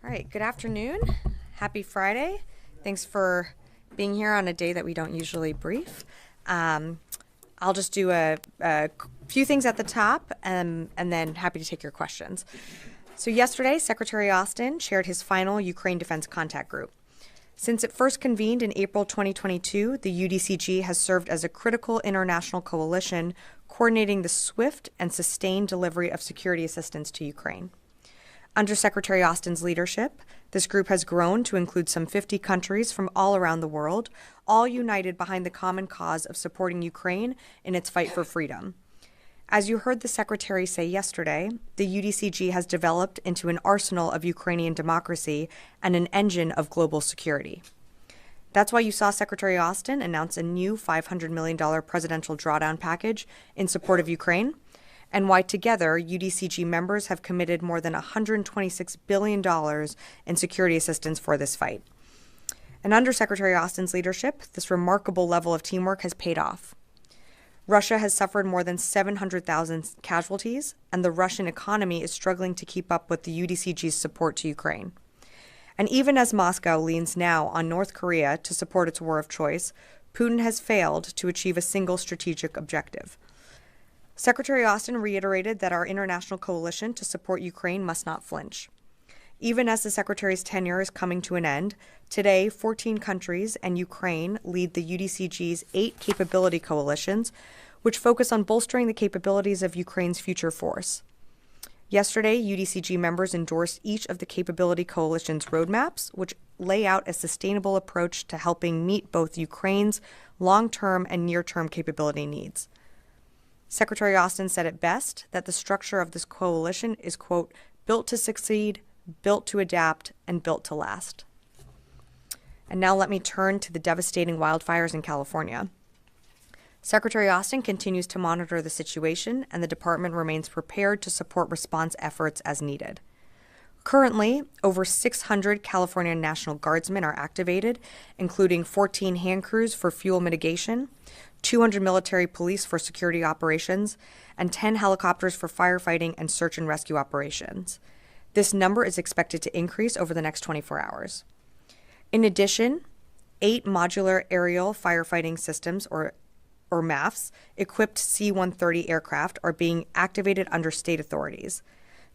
All right, good afternoon. Happy Friday. Thanks for being here on a day that we don't usually brief. I'll just do a few things at the top and then happy to take your questions. So yesterday, Secretary Austin chaired his final Ukraine Defense Contact Group. Since it first convened in April 2022, the UDCG has served as a critical international coalition coordinating the swift and sustained delivery of security assistance to Ukraine. Under Secretary Austin's leadership, this group has grown to include some 50 countries from all around the world, all united behind the common cause of supporting Ukraine in its fight for freedom. As you heard the Secretary say yesterday, the UDCG has developed into an arsenal of Ukrainian democracy and an engine of global security. That's why you saw Secretary Austin announce a new $500 million presidential drawdown package in support of Ukraine, and why together UDCG members have committed more than $126 billion in security assistance for this fight. And under Secretary Austin's leadership, this remarkable level of teamwork has paid off. Russia has suffered more than 700,000 casualties, and the Russian economy is struggling to keep up with the UDCG's support to Ukraine. And even as Moscow leans now on North Korea to support its war of choice, Putin has failed to achieve a single strategic objective. Secretary Austin reiterated that our international coalition to support Ukraine must not flinch. Even as the Secretary's tenure is coming to an end, today 14 countries and Ukraine lead the UDCG's 8 capability coalitions, which focus on bolstering the capabilities of Ukraine's future force. Yesterday, UDCG members endorsed each of the capability coalition's roadmaps, which lay out a sustainable approach to helping meet both Ukraine's long-term and near-term capability needs. Secretary Austin said it best that the structure of this coalition is, quote, built to succeed, built to adapt, and built to last. And now let me turn to the devastating wildfires in California. Secretary Austin continues to monitor the situation, and the department remains prepared to support response efforts as needed. Currently, over 600 California National Guardsmen are activated, including 14 hand crews for fuel mitigation, 200 military police for security operations, and 10 helicopters for firefighting and search and rescue operations. This number is expected to increase over the next 24 hours. In addition, 8 modular aerial firefighting systems, or MAFs, equipped C-130 aircraft are being activated under state authorities.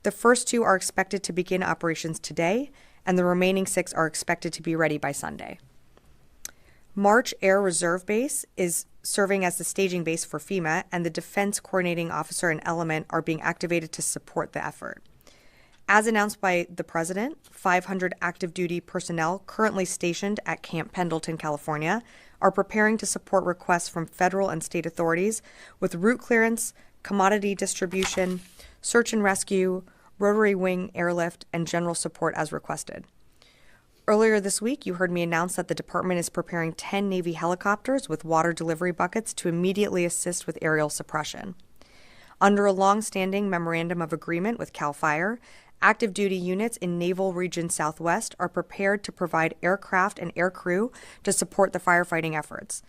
The first 2 are expected to begin operations today, and the remaining 6 are expected to be ready by Sunday. March Air Reserve Base is serving as the staging base for FEMA, and the Defense Coordinating Officer and Element are being activated to support the effort. As announced by the President, 500 active duty personnel currently stationed at Camp Pendleton, California, are preparing to support requests from federal and state authorities with route clearance, commodity distribution, search and rescue, rotary wing airlift, and general support as requested. Earlier this week, you heard me announce that the department is preparing 10 Navy helicopters with water delivery buckets to immediately assist with aerial suppression. Under a long-standing memorandum of agreement with CAL FIRE, active duty units in Naval Region Southwest are prepared to provide aircraft and aircrew to support the firefighting efforts.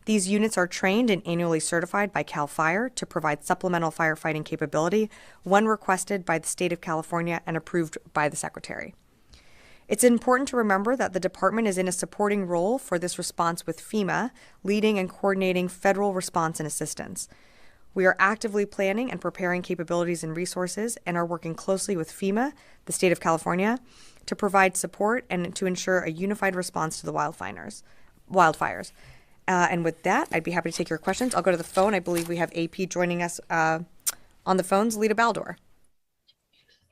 These units are trained and annually certified by CAL FIRE to provide supplemental firefighting capability when requested by the state of California and approved by the Secretary. It's important to remember that the department is in a supporting role for this response with FEMA, leading and coordinating federal response and assistance. We are actively planning and preparing capabilities and resources and are working closely with FEMA, the state of California, to provide support and to ensure a unified response to the wildfires. And with that, I'd be happy to take your questions. I'll go to the phone. I believe we have AP joining us on the phones, Lita Baldor.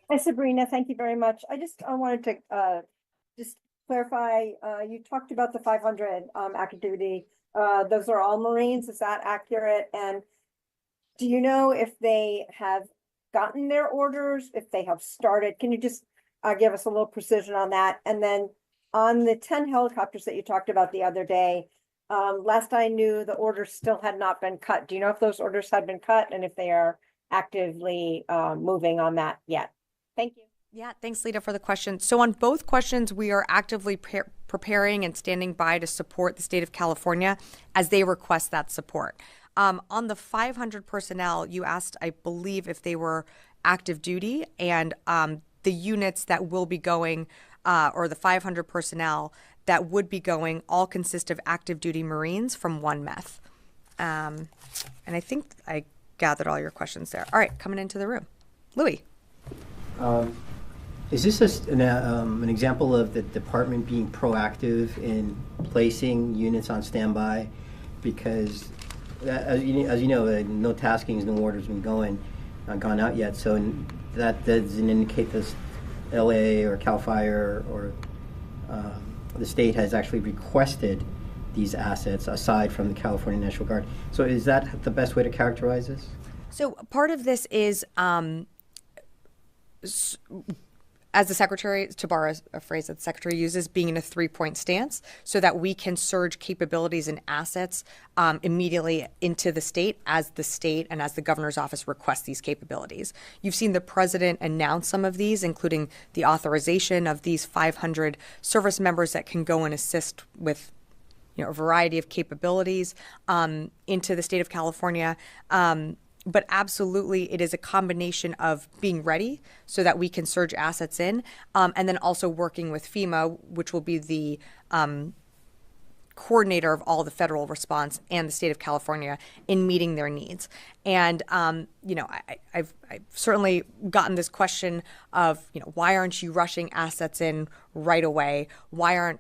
Hi, Sabrina. Thank you very much. I wanted to just clarify, you talked about the 500 active duty. Those are all Marines. Is that accurate? And do you know if they have gotten their orders, if they have started? Can you just give us a little precision on that? And then on the 10 helicopters that you talked about the other day, last I knew, the orders still had not been cut. Do you know if those orders had been cut and if they are actively moving on that yet? Thank you. Yeah, thanks, Lita, for the question. So on both questions, we are actively preparing and standing by to support the state of California as they request that support. On the 500 personnel, you asked, I believe, if they were active duty, and the units that will be going or the 500 personnel that would be going all consist of active duty Marines from 1 meth. And I think I gathered all your questions there. All right, coming into the room. Louis. Is this an example of the department being proactive in placing units on standby? Because as you know, no taskings, no orders been gone out yet. So that doesn't indicate this LA or CAL FIRE or the state has actually requested these assets aside from the California National Guard. So is that the best way to characterize this? So part of this is, as the secretary, to borrow a phrase that the secretary uses, being in a 3-point stance so that we can surge capabilities and assets immediately into the state and as the governor's office requests these capabilities. You've seen the president announce some of these, including the authorization of these 500 service members that can go and assist with a variety of capabilities into the state of California. But absolutely, it is a combination of being ready so that we can surge assets in, and then also working with FEMA, which will be the coordinator of all the federal response and the state of California in meeting their needs. And, I've certainly gotten this question of, why aren't you rushing assets in right away? Why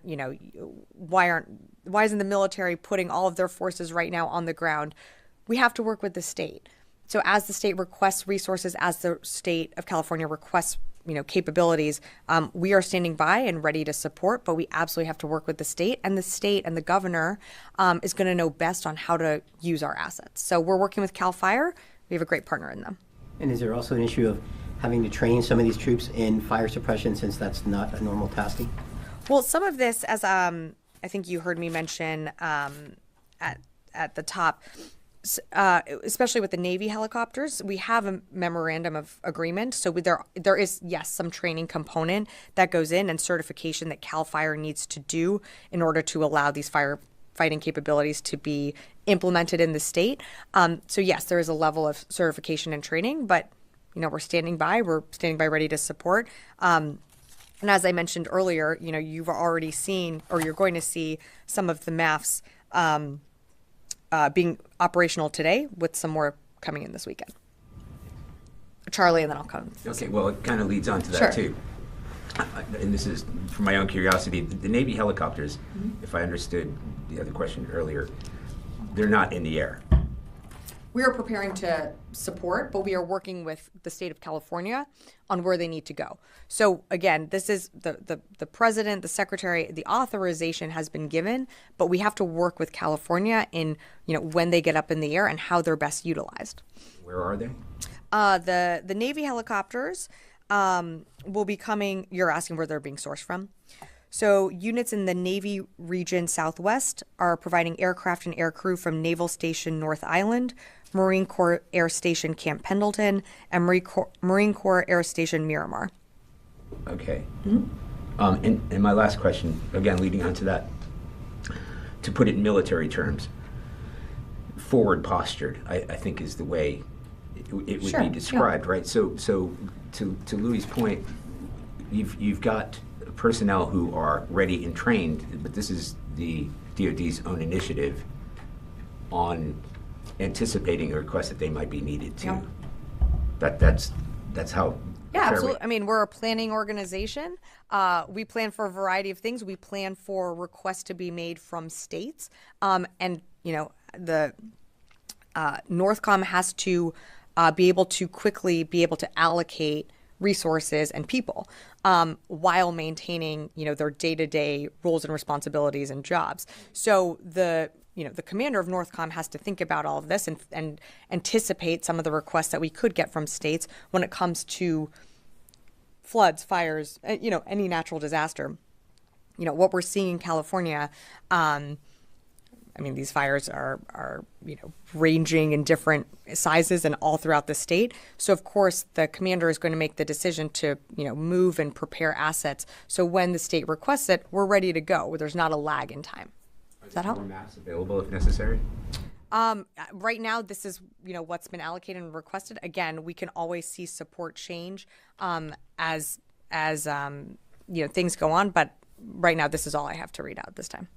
isn't the military putting all of their forces right now on the ground? We have to work with the state. So as the state requests resources, as the state of California requests, capabilities, we are standing by and ready to support, but we absolutely have to work with the state and the governor is going to know best on how to use our assets. So we're working with CAL FIRE. We have a great partner in them. And is there also an issue of having to train some of these troops in fire suppression since that's not a normal tasking? Well, some of this, as I think you heard me mention at the top, especially with the Navy helicopters, we have a memorandum of agreement. So there is, yes, some training component that goes in and certification that CAL FIRE needs to do in order to allow these firefighting capabilities to be implemented in the state. So yes, there is a level of certification and training, but we're standing by ready to support. And as I mentioned earlier, you've already seen, or you're going to see some of the MAFs being operational today, with some more coming in this weekend. Charlie, and then I'll come. Okay, well, it kind of leads on to that, too. And this is for my own curiosity. The Navy helicopters, if I understood the other question earlier, they're not in the air. We are preparing to support, but we are working with the state of California on where they need to go. So again, this is the president, the secretary, the authorization has been given, but we have to work with California in, when they get up in the air and how they're best utilized. Where are they? The Navy helicopters will be coming. You're asking where they're being sourced from. So units in the Navy region Southwest are providing aircraft and aircrew from Naval Station North Island, Marine Corps Air Station Camp Pendleton, and Marine Corps Air Station Miramar. Okay. And my last question, again, leading on to that, to put it in military terms, forward postured, I think is the way it would be described, right? So to Louis' point, you've got personnel who are ready and trained, but this is the DoD's own initiative on anticipating a request that they might be needed to. That's how. Yeah, absolutely. I mean, we're a planning organization. We plan for a variety of things. We plan for requests to be made from states, and the Northcom has to be able to quickly be able to allocate resources and people while maintaining their day-to-day roles and responsibilities and jobs. So the commander of Northcom has to think about all of this and anticipate some of the requests that we could get from states when it comes to floods, fires, any natural disaster. What we're seeing in California, these fires are ranging in different sizes and all throughout the state. So of course the commander is going to make the decision to move and prepare assets. So when the state requests it, we're ready to go. There's not a lag in time. Does that help? More maps available if necessary? Right now, this is what's been allocated and requested. Again, we can always see support change as things go on. But right now, this is all I have to read out this time.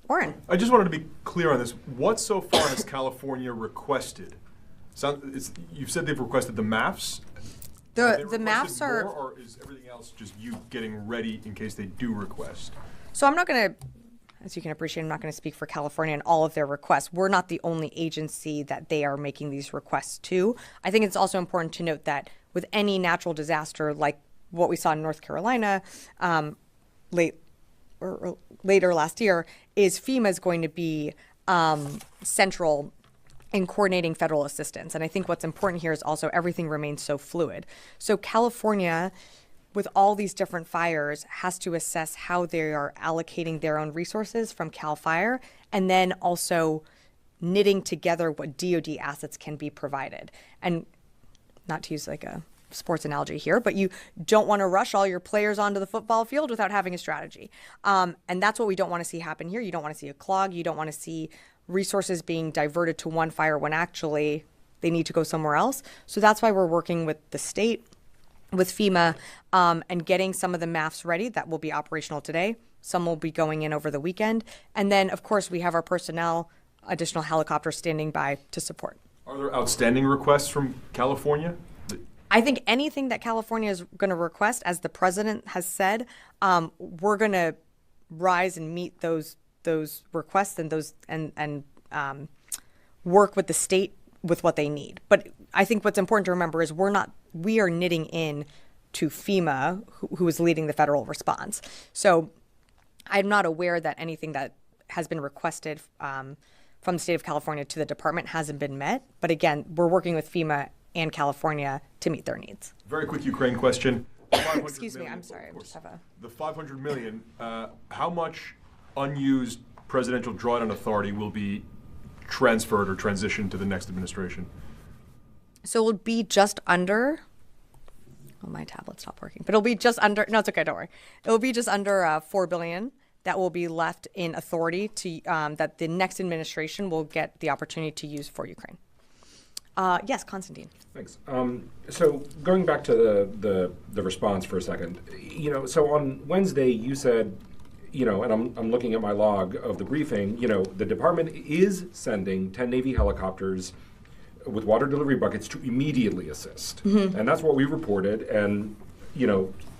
Warren. I just wanted to be clear on this. What so far has California requested? You've said they've requested the maps. The maps are. More, or is everything else just you getting ready in case they do request? So I'm not going to, as you can appreciate, I'm not going to speak for California and all of their requests. We're not the only agency that they are making these requests to. I think it's also important to note that with any natural disaster like what we saw in North Carolina later last year, is FEMA is going to be central in coordinating federal assistance. And I think what's important here is also everything remains so fluid. So California, with all these different fires, has to assess how they are allocating their own resources from CAL FIRE, and then also knitting together what DoD assets can be provided. And not to use like a sports analogy here, but you don't want to rush all your players onto the football field without having a strategy. And that's what we don't want to see happen here. You don't want to see a clog. You don't want to see resources being diverted to one fire when actually they need to go somewhere else. So that's why we're working with the state, with FEMA, and getting some of the MAFs ready that will be operational today. Some will be going in over the weekend. And then, of course, we have our personnel, additional helicopters standing by to support. Are there outstanding requests from California? I think anything that California is going to request, as the president has said, we're going to rise and meet those requests and work with the state with what they need. But I think what's important to remember is we are knitting in to FEMA, who is leading the federal response. So I'm not aware that anything that has been requested from the state of California to the department hasn't been met. But again, we're working with FEMA and California to meet their needs. Very quick Ukraine question. Excuse me, I'm sorry. I just have The $500 million, how much unused presidential drawdown authority will be transferred or transitioned to the next administration? So it'll be just under, my tablet stopped working, but it'll be just under, no, it's okay, don't worry. It'll be just under $4 billion that will be left in authority to, that the next administration will get the opportunity to use for Ukraine. Yes, Constantine. Thanks. So going back to the response for a second, so on Wednesday you said, and I'm looking at my log of the briefing, the department is sending 10 Navy helicopters with water delivery buckets to immediately assist. Mm-hmm. And that's what we reported. And,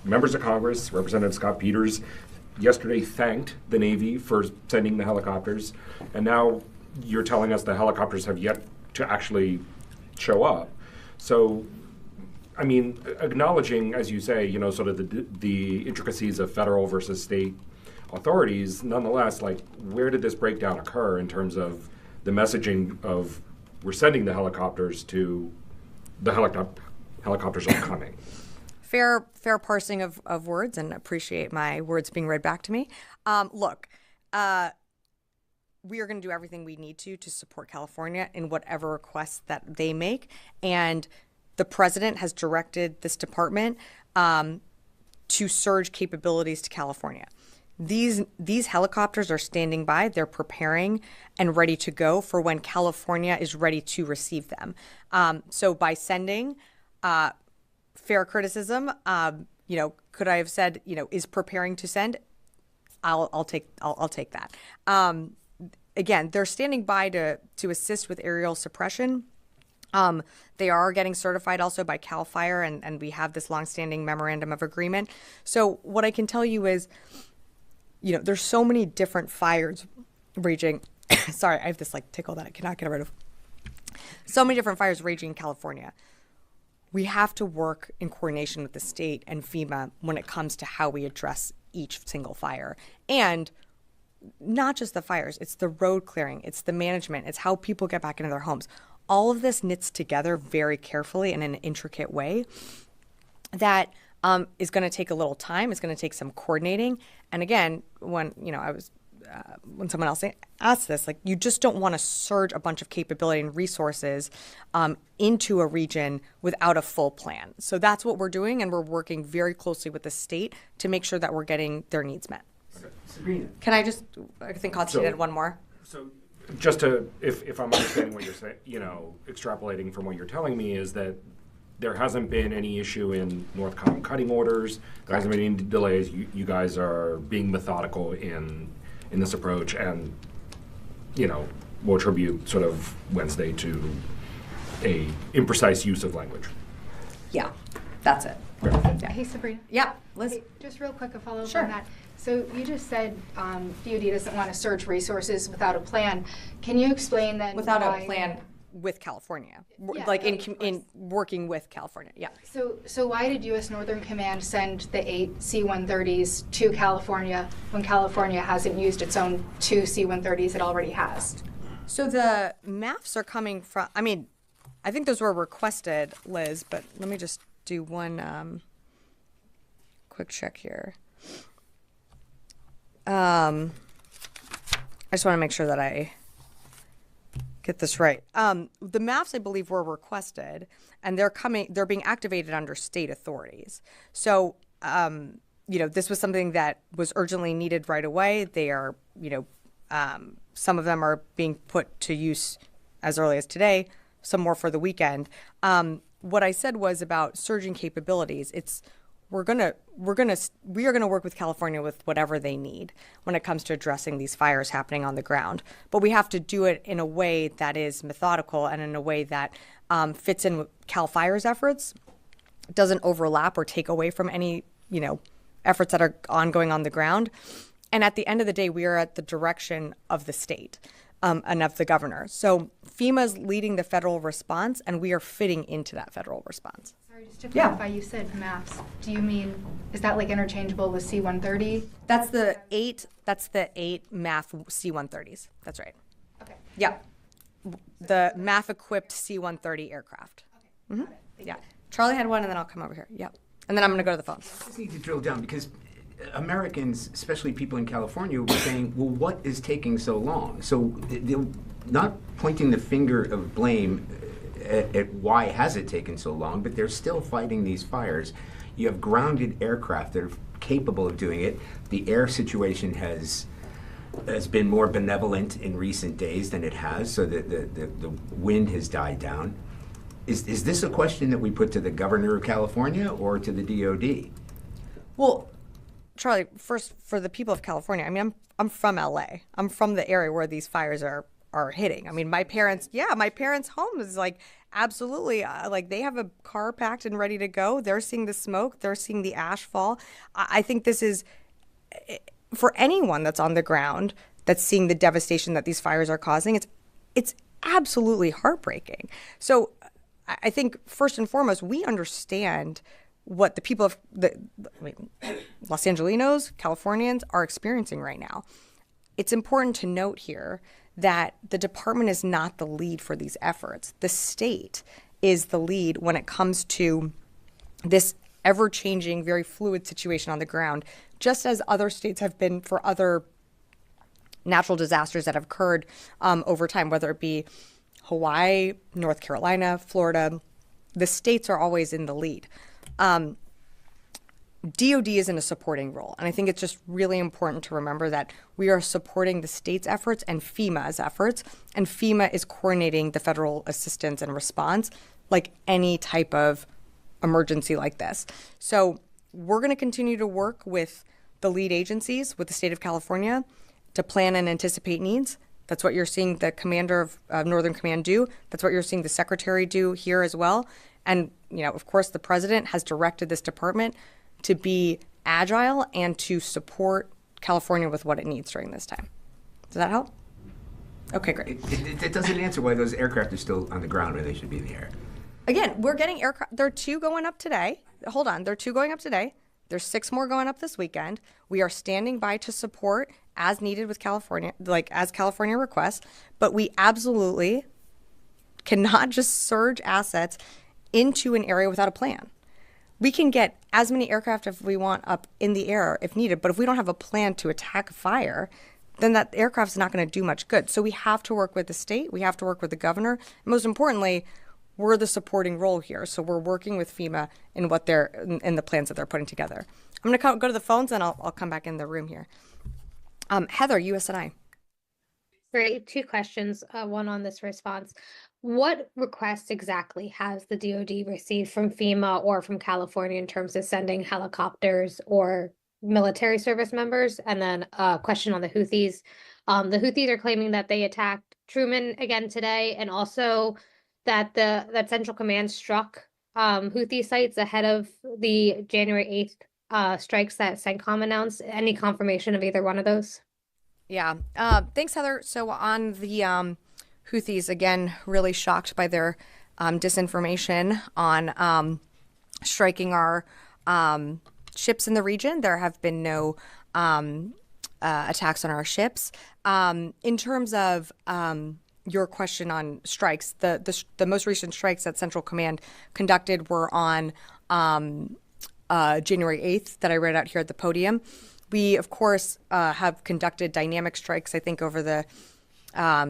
members of Congress, Representative Scott Peters, yesterday thanked the Navy for sending the helicopters. And now you're telling us the helicopters have yet to actually show up. So, acknowledging, as you say, sort of the intricacies of federal versus state authorities, nonetheless, where did this breakdown occur in terms of the messaging of we're sending the helicopters to the helicopters are coming? Fair parsing of words, and appreciate my words being read back to me. Look, we are going to do everything we need to support California in whatever requests that they make. And the president has directed this department to surge capabilities to California. These helicopters are standing by. They're preparing and ready to go for when California is ready to receive them. So by sending, fair criticism, could I have said, is preparing to send? I'll take that. Again, they're standing by to assist with aerial suppression. They are getting certified also by CAL FIRE, and we have this longstanding memorandum of agreement. So what I can tell you is, there's so many different fires raging. Sorry, I have this tickle that I cannot get rid of. So many different fires raging in California. We have to work in coordination with the state and FEMA when it comes to how we address each single fire. And not just the fires, it's the road clearing, it's the management, it's how people get back into their homes. All of this knits together very carefully in an intricate way that is going to take a little time. It's going to take some coordinating. And again, when someone else asked this, you just don't want to surge a bunch of capability and resources into a region without a full plan. So that's what we're doing, and we're working very closely with the state to make sure that we're getting their needs met. Okay. Sabrina. Can I think Constantine had one more. So just to, if I'm understanding what you're saying, extrapolating from what you're telling me is that there hasn't been any issue in Northcom cutting orders. There hasn't been any delays. You guys are being methodical in this approach, and we'll attribute sort of Wednesday to a imprecise use of language. Yeah, that's it. Hey, Sabrina. Yeah, Liz. Hey, just real quick, a follow-up Sure. on that. So you just said DoD doesn't want to surge resources without a plan. Can you explain then Without why? a plan with California, Yeah, like of course. in working with California. Yeah. So why did U.S. Northern Command send the 8 C-130s to California when California hasn't used its own 2 C-130s it already has? So the MAFs are coming from. I mean, I think those were requested, Liz. But let me just do one quick check here. I just want to make sure that I get this right. The MAFs, I believe, were requested, and they're being activated under state authorities. So, this was something that was urgently needed right away. They are, some of them are being put to use as early as today, some more for the weekend. What I said was about surging capabilities. We are gonna work with California with whatever they need when it comes to addressing these fires happening on the ground. But we have to do it in a way that is methodical and in a way that fits in with Cal Fire's efforts, doesn't overlap or take away from any efforts that are ongoing on the ground. And at the end of the day, we are at the direction of the state and of the governor. So FEMA's leading the federal response, and we are fitting into that federal response. Sorry, just to clarify, you said MAFs. Do you mean, is that like interchangeable with C-130? That's the 8 MAF C-130s. That's right. Okay. Yeah. The MAF-equipped C-130 aircraft. Okay. Got it. Thank Yeah. you. Charlie had one, and then I'll come over here. Yep. And then I'm going to go to the phones. I just need to drill down because Americans, especially people in California, were saying, well, what is taking so long? So they're not pointing the finger of blame at why has it taken so long, but they're still fighting these fires. You have grounded aircraft that are capable of doing it. The air situation has been more benevolent in recent days than it has, so the wind has died down. Is this a question that we put to the governor of California or to the DOD? Well, Charlie, first, for the people of California, I mean, I'm from LA. I'm from the area where these fires are hitting. I mean, my parents' home is like absolutely like they have a car packed and ready to go. They're seeing the smoke. They're seeing the ash fall. I think this is for anyone that's on the ground that's seeing the devastation that these fires are causing. It's absolutely heartbreaking. So I think first and foremost, we understand what the people of Los Angelinos, Californians are experiencing right now. It's important to note here that the department is not the lead for these efforts. The state is the lead when it comes to this ever-changing, very fluid situation on the ground, just as other states have been for other natural disasters that have occurred over time, whether it be Hawaii, North Carolina, Florida. The states are always in the lead. DOD is in a supporting role. And I think it's just really important to remember that we are supporting the state's efforts and FEMA's efforts. And FEMA is coordinating the federal assistance and response like any type of emergency like this. So we're going to continue to work with the lead agencies, with the state of California, to plan and anticipate needs. That's what you're seeing the commander of Northern Command do. That's what you're seeing the secretary do here as well. And, of course, the president has directed this department to be agile and to support California with what it needs during this time. Does that help? Okay, great. It doesn't answer why those aircraft are still on the ground when they should be in the air. Again, we're getting aircraft. There are 2 going up today. Hold on. There are 2 going up today. There's 6 more going up this weekend. We are standing by to support as needed with California, like as California requests. But we absolutely cannot just surge assets into an area without a plan. We can get as many aircraft if we want up in the air if needed, but if we don't have a plan to attack a fire, then that aircraft is not going to do much good. So we have to work with the state. We have to work with the governor. And most importantly, we're the supporting role here. So we're working with FEMA in what they're in the plans that they're putting together. I'm going to go to the phones, and I'll come back in the room here. Heather, USNI. Great. 2 questions, one on this response. What requests exactly has the DoD received from FEMA or from California in terms of sending helicopters or military service members? And then a question on the Houthis. The Houthis are claiming that they attacked Truman again today, and also that that Central Command struck Houthi sites ahead of the January 8th strikes that CENTCOM announced. Any confirmation of either one of those? Yeah. Thanks, Heather. So on the Houthis, again, really shocked by their disinformation on striking our ships in the region. There have been no attacks on our ships. In terms of your question on strikes, the most recent strikes that Central Command conducted were on January 8th that I read out here at the podium. We, of course, have conducted dynamic strikes, I think, over the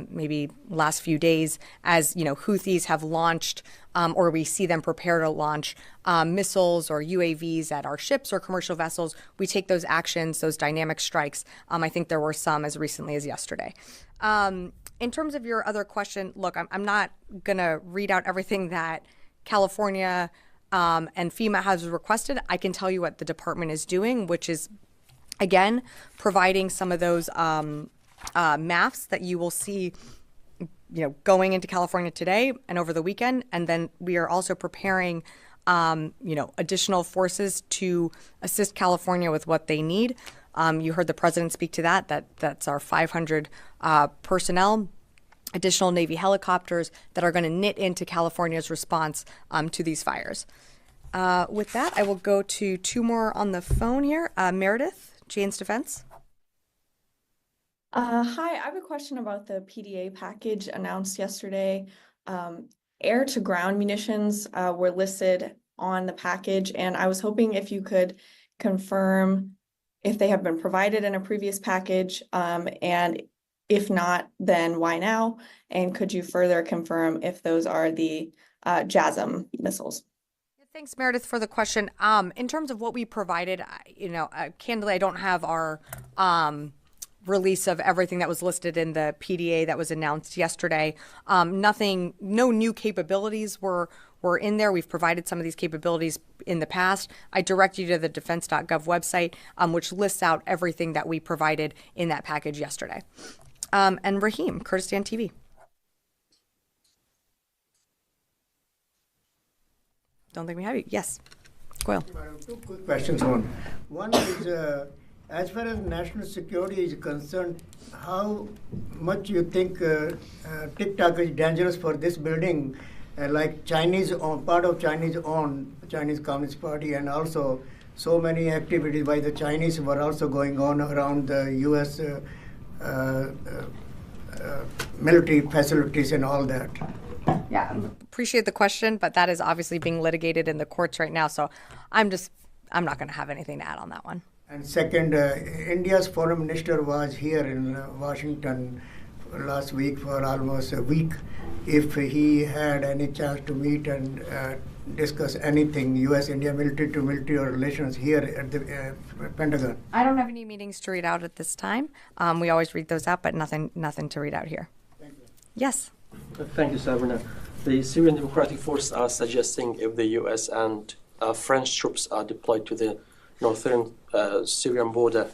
maybe last few days, as Houthis have launched or we see them prepare to launch missiles or UAVs at our ships or commercial vessels. We take those actions, those dynamic strikes. I think there were some as recently as yesterday. In terms of your other question, look, I'm not going to read out everything that California and FEMA has requested. I can tell you what the department is doing, which is, again, providing some of those maps that you will see, going into California today and over the weekend. And then we are also preparing, additional forces to assist California with what they need. You heard the president speak to that's our 500 personnel, additional Navy helicopters that are going to knit into California's response to these fires. With that, I will go to two more on the phone here. Meredith, Jane's Defense. Hi, I have a question about the PDA package announced yesterday. Air-to-ground munitions were listed on the package, and I was hoping if you could confirm if they have been provided in a previous package, and if not, then why now? And could you further confirm if those are the JASSM missiles? Thanks, Meredith, for the question. In terms of what we provided, candidly, I don't have our release of everything that was listed in the PDA that was announced yesterday. No new capabilities were in there. We've provided some of these capabilities in the past. I direct you to the defense.gov website, which lists out everything that we provided in that package yesterday. And Raheem, Kurdistan TV. Don't think we have you. Yes. Goyle. Two quick questions. One is, as far as national security is concerned, how much you think TikTok is dangerous for this building, like Chinese part of Chinese Communist Party, and also so many activities by the Chinese were also going on around the U.S. Military facilities and all that. Yeah, appreciate the question, but that is obviously being litigated in the courts right now. So I'm not going to have anything to add on that one. And second, India's foreign minister was here in Washington last week for almost a week. If he had any chance to meet and discuss anything, U.S.-India military-to-military relations here at the Pentagon. I don't have any meetings to read out at this time. We always read those out, but nothing to read out here. Thank you. Yes. Thank you, Sabrina. The Syrian Democratic Forces are suggesting if the U.S. and French troops are deployed to the northern Syrian border,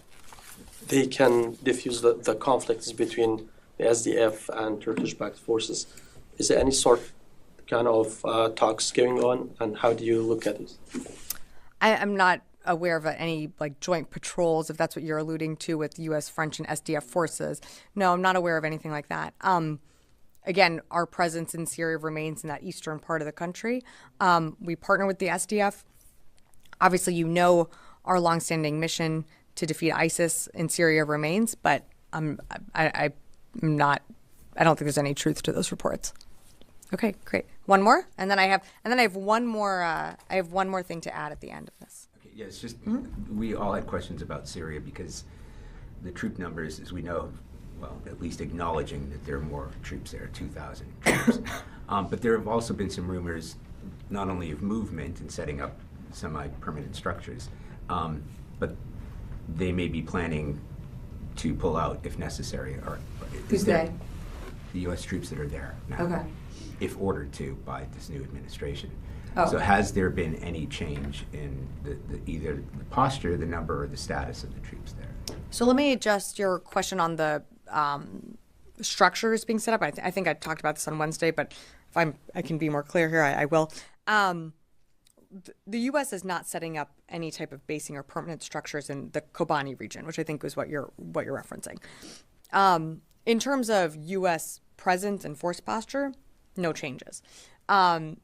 they can diffuse the conflicts between the SDF and Turkish-backed forces. Is there any kind of talks going on, and how do you look at it? I'm not aware of any joint patrols, if that's what you're alluding to, with U.S., French, and SDF forces. No, I'm not aware of anything like that. Again, our presence in Syria remains in that eastern part of the country. We partner with the SDF. Obviously, our longstanding mission to defeat ISIS in Syria remains, but I don't think there's any truth to those reports. Okay, great. One more, and then I have one more. I have one more thing to add at the end of this. Okay, yeah, it's just we all had questions about Syria because the troop numbers, as we know, well, at least acknowledging that there are more troops there, 2,000 troops. But there have also been some rumors, not only of movement and setting up semi-permanent structures, but they may be planning to pull out if necessary. Or Who's they? The U.S. troops that are there now. Okay. if ordered to by this new administration. Oh. So has there been any change in either the posture, the number, or the status of the troops there? So let me adjust your question on the structures being set up. I think I talked about this on Wednesday, but if I can be more clear here, I will. The U.S. is not setting up any type of basing or permanent structures in the Kobani region, which I think is what you're referencing. In terms of U.S. presence and force posture, no changes. The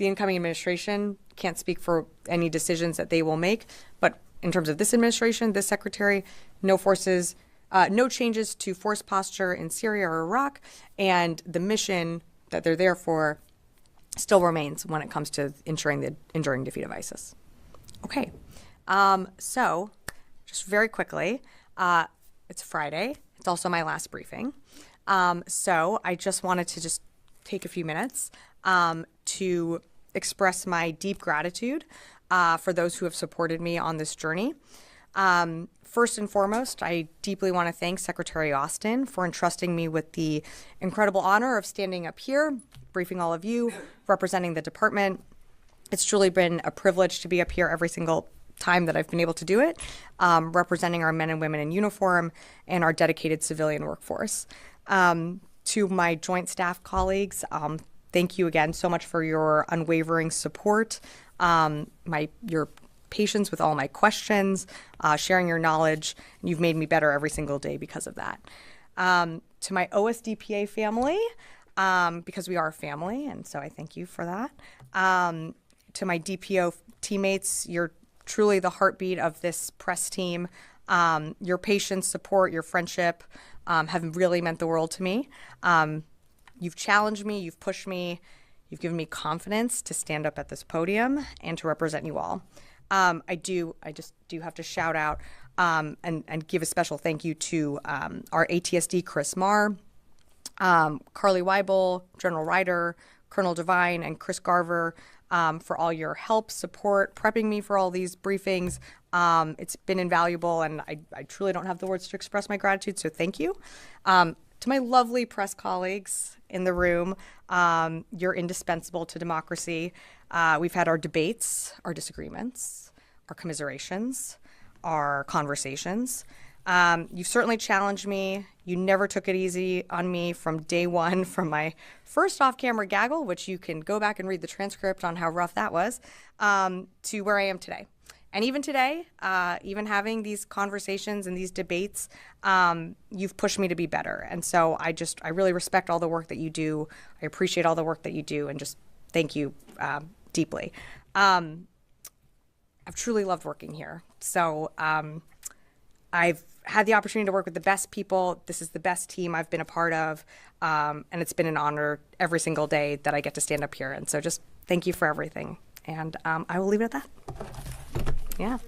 incoming administration can't speak for any decisions that they will make, but in terms of this administration, this secretary, no changes to force posture in Syria or Iraq, and the mission that they're there for still remains when it comes to ensuring the enduring defeat of ISIS. Okay, so just very quickly, it's Friday. It's also my last briefing. So I just wanted to just take a few minutes to express my deep gratitude for those who have supported me on this journey. First and foremost, I deeply want to thank Secretary Austin for entrusting me with the incredible honor of standing up here, briefing all of you, representing the department. It's truly been a privilege to be up here every single time that I've been able to do it, representing our men and women in uniform and our dedicated civilian workforce. To my joint staff colleagues, thank you again so much for your unwavering support, your patience with all my questions, sharing your knowledge. You've made me better every single day because of that. To my OSDPA family, because we are a family, and so I thank you for that. To my DPO teammates, you're truly the heartbeat of this press team. Your patience, support, your friendship have really meant the world to me. You've challenged me, you've pushed me, you've given me confidence to stand up at this podium and to represent you all. I just do have to shout out and give a special thank you to our ATSD Chris Marr, Carly Weibel, General Ryder, Colonel Devine, and Chris Garver for all your help, support, prepping me for all these briefings. It's been invaluable, and I truly don't have the words to express my gratitude, so thank you. To my lovely press colleagues in the room, you're indispensable to democracy. We've had our debates, our disagreements, our commiserations, our conversations. You've certainly challenged me. You never took it easy on me from day one, from my first off-camera gaggle, which you can go back and read the transcript on how rough that was, to where I am today. And even today, even having these conversations and these debates, you've pushed me to be better. And so I really respect all the work that you do. I appreciate all the work that you do, and just thank you deeply. I've truly loved working here. So I've had the opportunity to work with the best people. This is the best team I've been a part of. And it's been an honor every single day that I get to stand up here. And so just thank you for everything. And I will leave it at that. Yeah.